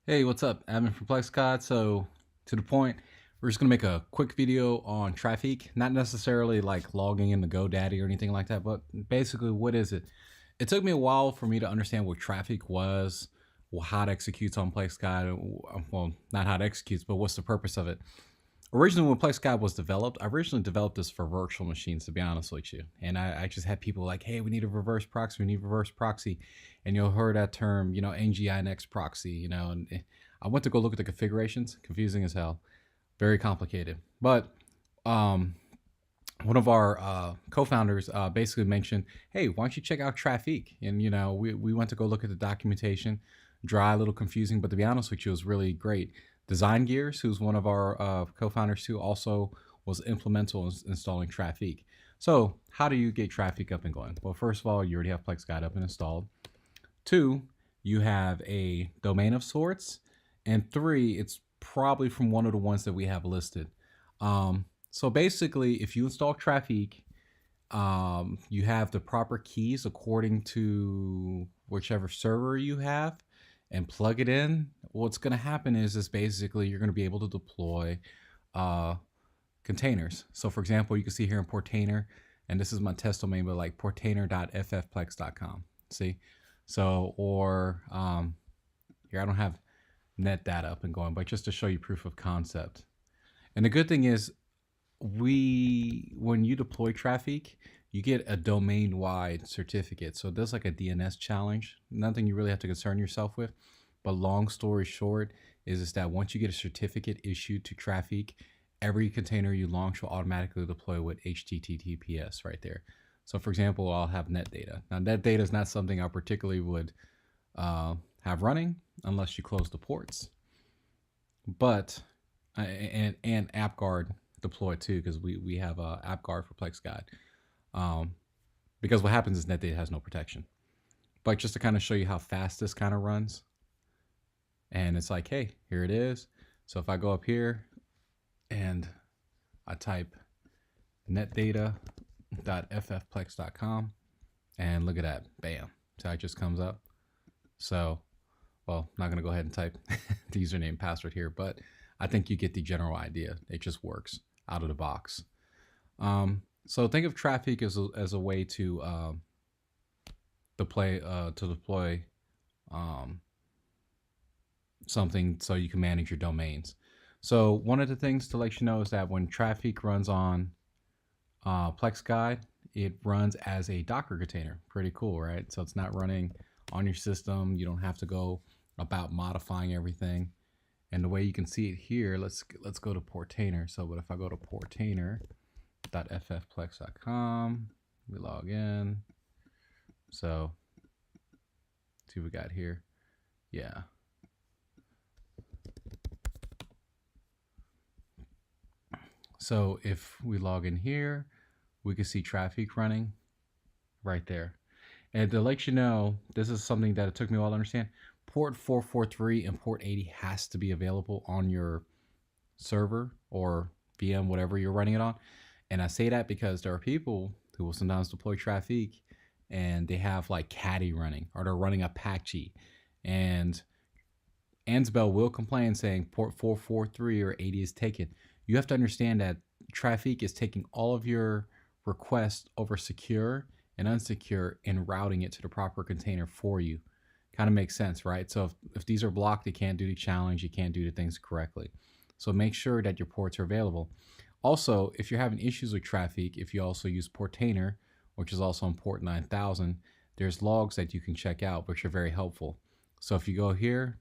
Hey, what's up? Admin from PlexGuide. So, to the point, we're just going to make a quick video on Traefik. Not necessarily like logging into GoDaddy or anything like that, but basically, what is it? It took me a while for me to understand what Traefik was, how it executes on PlexGuide. Well, not how it executes, but what's the purpose of it. Originally, when PlexGuide was developed, I originally developed this for virtual machines, to be honest with you. And I just had people like, hey, we need a reverse proxy, we need reverse proxy. And you'll hear that term, NGINX proxy, and I went to go look at the configurations, confusing as hell, very complicated. But one of our co-founders basically mentioned, hey, why don't you check out Traefik? And, we went to go look at the documentation, dry, a little confusing, but to be honest with you, it was really great. Design Gears, who's one of our co-founders too, also was implemental in installing Traefik. So how do you get Traefik up and going? Well, first of all, you already have PlexGuide up and installed. 2, you have a domain of sorts. And 3, it's probably from one of the ones that we have listed. So basically, if you install Traefik, you have the proper keys according to whichever server you have and plug it in. What's going to happen is basically you're going to be able to deploy containers. So for example, you can see here in Portainer, and this is my test domain, but like portainer.ffplex.com. See? So, or here I don't have net data up and going, but just to show you proof of concept. And the good thing is when you deploy Traefik, you get a domain-wide certificate. So it does like a DNS challenge. Nothing you really have to concern yourself with. But long story short is that once you get a certificate issued to Traefik, every container you launch will automatically deploy with HTTPS right there. So for example, I'll have net data. Now net data is not something I particularly would have running unless you close the ports. But, and AppGuard deployed too, because we have AppGuard for PlexGuide. Because what happens is NetData has no protection. But just to kind of show you how fast this kind of runs, and it's like, hey, here it is. So if I go up here and I type netdata.ffplex.com, and look at that, bam, so it just comes up. So, well, I'm not going to go ahead and type the username and password here, but I think you get the general idea. It just works out of the box. So think of Traefik as a way to deploy something so you can manage your domains. So one of the things to let you know is that when Traefik runs on PlexGuide, it runs as a Docker container. Pretty cool, right? So it's not running on your system. You don't have to go about modifying everything. And the way you can see it here, let's go to Portainer. So but if I go to portainer.ffplex.com, we log in. So see what we got here. Yeah. So if we log in here, we can see Traefik running right there. And to let you know, this is something that it took me a while to understand. Port 443 and port 80 has to be available on your server or VM, whatever you're running it on. And I say that because there are people who will sometimes deploy Traefik and they have like Caddy running, or they're running Apache, and Ansbell will complain saying port 443 or 80 is taken. You have to understand that Traefik is taking all of your requests over secure and unsecure and routing it to the proper container for you. Kind of makes sense, right? So if these are blocked, you can't do the challenge, you can't do the things correctly. So make sure that your ports are available. Also, if you're having issues with Traefik, if you also use Portainer, which is also on port 9000, there's logs that you can check out, which are very helpful. So if you go here,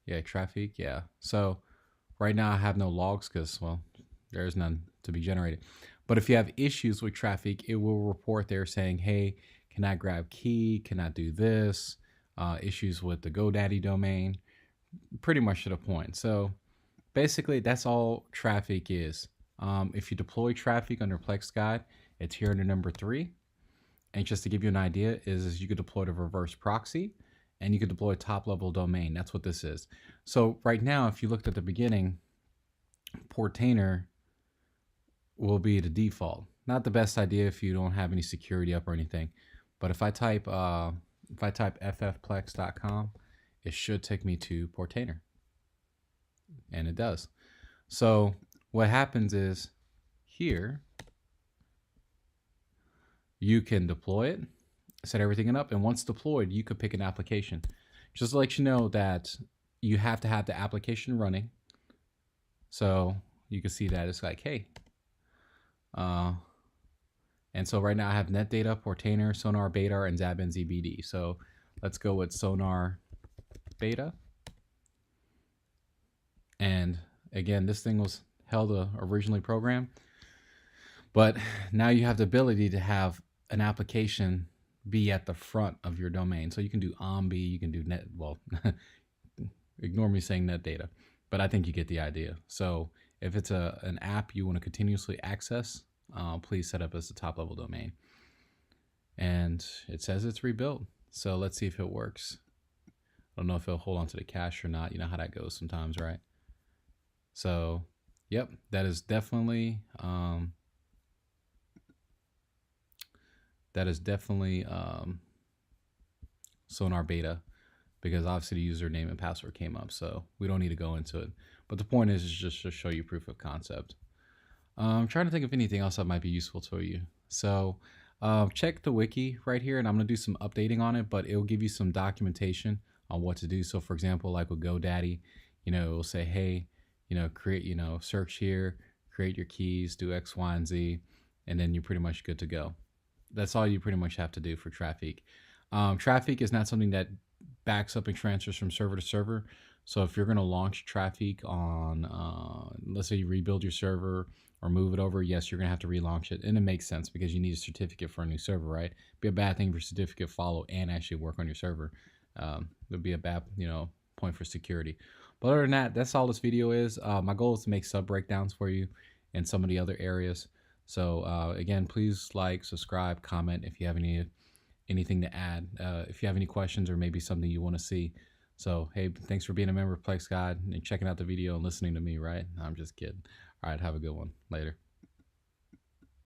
yeah, Traefik, yeah. So right now I have no logs because, well, there's none to be generated. But if you have issues with Traefik, it will report there saying, hey, cannot grab key, cannot do this, issues with the GoDaddy domain, pretty much to the point. So basically that's all Traefik is. If you deploy Traefik under PlexGuide, it's here under number 3. And just to give you an idea is you could deploy the reverse proxy and you could deploy top level domain. That's what this is. So right now, if you looked at the beginning, Portainer will be the default. Not the best idea if you don't have any security up or anything. But if I type ffplex.com it should take me to Portainer, and it does. So what happens is here, you can deploy it, set everything up, and once deployed, you could pick an application. Just to let you know that you have to have the application running. So you can see that it's like, hey. And so right now I have NetData, Portainer, Sonar Beta, and Zabbin ZBD. So let's go with Sonar Beta. And again, this thing was held originally programmed, but now you have the ability to have an application be at the front of your domain. So you can do OMB, you can do net, well, ignore me saying NetData, but I think you get the idea. So if it's an app you want to continuously access, please set up as the top level domain. And it says it's rebuilt. So let's see if it works. I don't know if it'll hold on to the cache or not. You know how that goes sometimes, right? So, yep, that is definitely Sonar Beta, because obviously the username and password came up, so we don't need to go into it. But the point is just to show you proof of concept. I'm trying to think of anything else that might be useful to you. So check the wiki right here, and I'm going to do some updating on it, but it'll give you some documentation on what to do. So for example, like with GoDaddy, you know, it'll say, hey, you know, create, you know, search here, create your keys, do X, Y, and Z, and then you're pretty much good to go. That's all you pretty much have to do for Traefik. Traefik is not something that backs up and transfers from server to server. So if you're going to launch Traefik on, let's say you rebuild your server or move it over, yes, you're going to have to relaunch it. And it makes sense because you need a certificate for a new server, right? It'd be a bad thing for certificate follow and actually work on your server. It'd be a bad, you know, point for security. But other than that, that's all this video is. My goal is to make sub breakdowns for you in some of the other areas. So again, please like, subscribe, comment if you have anything to add. If you have any questions or maybe something you want to see. So, hey, thanks for being a member of PlexGuide and checking out the video and listening to me, right? I'm just kidding. All right, have a good one. Later.